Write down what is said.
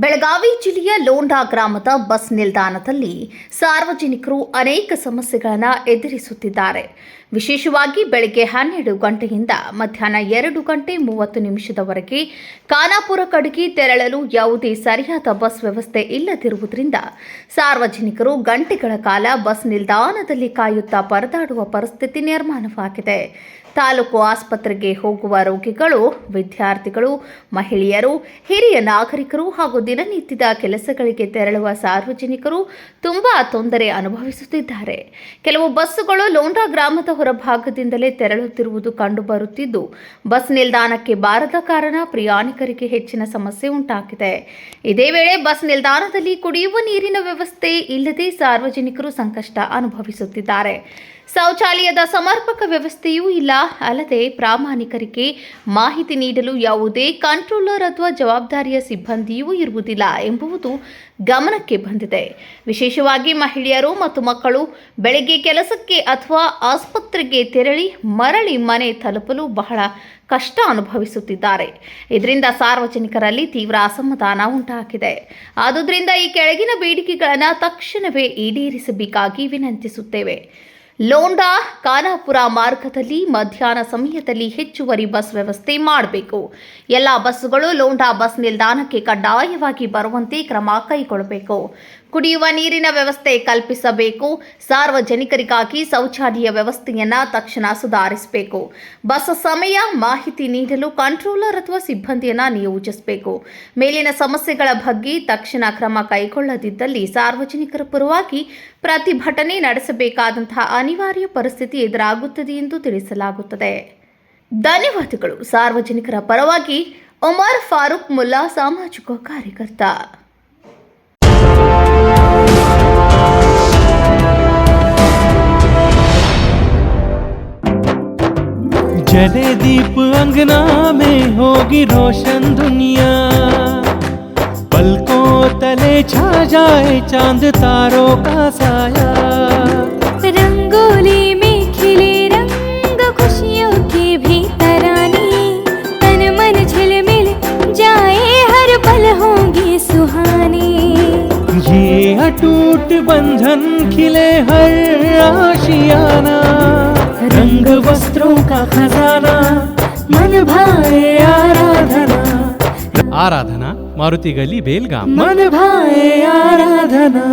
ಬೆಳಗಾವಿ ಜಿಲ್ಲೆಯ ಲೋಂಡಾ ಗ್ರಾಮದ ಬಸ್ ನಿಲ್ದಾಣದಲ್ಲಿ ಸಾರ್ವಜನಿಕರು ಅನೇಕ ಸಮಸ್ಯೆಗಳನ್ನು ಎದುರಿಸುತ್ತಿದ್ದಾರೆ. ವಿಶೇಷವಾಗಿ ಬೆಳಗ್ಗೆ 12 ಗಂಟೆಯಿಂದ ಮಧ್ಯಾಹ್ನ 2 ಗಂಟೆ 30 ನಿಮಿಷದವರೆಗೆ ಖಾನಾಪುರ ಕಡೆಗೆ ತೆರಳಲು ಯಾವುದೇ ಸರಿಯಾದ ಬಸ್ ವ್ಯವಸ್ಥೆ ಇಲ್ಲದಿರುವುದರಿಂದ ಸಾರ್ವಜನಿಕರು ಗಂಟೆಗಳ ಕಾಲ ಬಸ್ ನಿಲ್ದಾಣದಲ್ಲಿ ಕಾಯುತ್ತಾ ಪರದಾಡುವ ಪರಿಸ್ಥಿತಿ ನಿರ್ಮಾಣವಾಗಿದೆ. ತಾಲೂಕು ಆಸ್ಪತ್ರೆಗೆ ಹೋಗುವ ರೋಗಿಗಳು, ವಿದ್ಯಾರ್ಥಿಗಳು, ಮಹಿಳೆಯರು, ಹಿರಿಯ ನಾಗರಿಕರು ಹಾಗೂ ದಿನನಿತ್ಯದ ಕೆಲಸಗಳಿಗೆ ತೆರಳುವ ಸಾರ್ವಜನಿಕರು ತುಂಬಾ ತೊಂದರೆ ಅನುಭವಿಸುತ್ತಿದ್ದಾರೆ. ಕೆಲವು ಬಸ್ಸುಗಳು ಲೋಂಡಾ ಗ್ರಾಮದ ಹೊರಭಾಗದಿಂದಲೇ ತೆರಳುತ್ತಿರುವುದು ಕಂಡುಬರುತ್ತಿದ್ದು, ಬಸ್ ನಿಲ್ದಾಣಕ್ಕೆ ಬಾರದ ಕಾರಣ ಪ್ರಯಾಣಿಕರಿಗೆ ಹೆಚ್ಚಿನ ಸಮಸ್ಯೆ ಉಂಟಾಗಿದೆ. ಇದೇ ವೇಳೆ ಬಸ್ ನಿಲ್ದಾಣದಲ್ಲಿ ಕುಡಿಯುವ ನೀರಿನ ವ್ಯವಸ್ಥೆ ಇಲ್ಲದೆ ಸಾರ್ವಜನಿಕರು ಸಂಕಷ್ಟ ಅನುಭವಿಸುತ್ತಿದ್ದಾರೆ. ಶೌಚಾಲಯದ ಸಮರ್ಪಕ ವ್ಯವಸ್ಥೆಯೂ ಇಲ್ಲ. ಅಲ್ಲದೆ ಪ್ರಾಮಾಣಿಕರಿಗೆ ಮಾಹಿತಿ ನೀಡಲು ಯಾವುದೇ ಕಂಟ್ರೋಲರ್ ಅಥವಾ ಜವಾಬ್ದಾರಿಯ ಸಿಬ್ಬಂದಿಯೂ ಇರುವುದಿಲ್ಲ ಎಂಬುದು ಗಮನಕ್ಕೆ ಬಂದಿದೆ. ವಿಶೇಷವಾಗಿ ಮಹಿಳೆಯರು ಮತ್ತು ಮಕ್ಕಳು ಬೆಳಗ್ಗೆ ಕೆಲಸಕ್ಕೆ ಅಥವಾ ಆಸ್ಪತ್ರೆಗೆ ತೆರಳಿ ಮರಳಿ ಮನೆ ತಲುಪಲು ಬಹಳ ಕಷ್ಟ ಅನುಭವಿಸುತ್ತಿದ್ದಾರೆ. ಇದರಿಂದ ಸಾರ್ವಜನಿಕರಲ್ಲಿ ತೀವ್ರ ಅಸಮಾಧಾನ ಉಂಟಾಗಿದೆ. ಆದುದರಿಂದ ಈ ಕೆಳಗಿನ ಬೇಡಿಕೆಗಳನ್ನು ತಕ್ಷಣವೇ ಈಡೇರಿಸಬೇಕಾಗಿ ವಿನಂತಿಸುತ್ತೇವೆ. ಲೋಂಡಾ ಖಾನಾಪುರ ಮಾರ್ಗದಲ್ಲಿ ಮಧ್ಯಾಹ್ನ ಸಮಯದಲ್ಲಿ ಹೆಚ್ಚುವರಿ ಬಸ್ ವ್ಯವಸ್ಥೆ ಮಾಡಬೇಕು. ಎಲ್ಲ ಬಸ್ಸುಗಳು ಲೋಂಡಾ ಬಸ್ ನಿಲ್ದಾಣಕ್ಕೆ ಕಡ್ಡಾಯವಾಗಿ ಬರುವಂತೆ ಕ್ರಮ ಕೈಗೊಳ್ಳಬೇಕು. ಕುಡಿಯುವ ನೀರಿನ ವ್ಯವಸ್ಥೆ ಕಲ್ಪಿಸಬೇಕು. ಸಾರ್ವಜನಿಕರಿಗಾಗಿ ಶೌಚಾಲಯ ವ್ಯವಸ್ಥೆಯನ್ನು ತಕ್ಷಣ ಸುಧಾರಿಸಬೇಕು. ಬಸ್ ಸಮಯ ಮಾಹಿತಿ ನೀಡಲು ಕಂಟ್ರೋಲರ್ ಅಥವಾ ಸಿಬ್ಬಂದಿಯನ್ನು ನಿಯೋಜಿಸಬೇಕು. ಮೇಲಿನ ಸಮಸ್ಯೆಗಳ ಬಗ್ಗೆ ತಕ್ಷಣ ಕ್ರಮ ಕೈಗೊಳ್ಳದಿದ್ದಲ್ಲಿ ಸಾರ್ವಜನಿಕರ ಪರವಾಗಿ ಪ್ರತಿಭಟನೆ ನಡೆಸಬೇಕಾದಂತಹ ಅನಿವಾರ್ಯ ಪರಿಸ್ಥಿತಿ ಎದುರಾಗುತ್ತದೆ ಎಂದು ತಿಳಿಸಲಾಗುತ್ತದೆ. ಧನ್ಯವಾದಗಳು. ಸಾರ್ವಜನಿಕರ ಪರವಾಗಿ ಉಮರ್ ಫಾರೂಕ್ ಮುಲ್ಲಾ, ಸಾಮಾಜಿಕ ಕಾರ್ಯಕರ್ತ. जले दीप अंगना में होगी रोशन दुनिया, पलकों तले छा जाए चांद तारों का साया, रंगोली में खिले रंग खुशियों की भी तरानी, तन मन झिलमिल जाए हर पल होंगी सुहानी, ये अटूट बंधन खिले हर आशियाना, रंग वस्त्रों का खजाना, मन भाए आराधना. आराधना मारुति गली बेलगाम. मन भाए आराधना.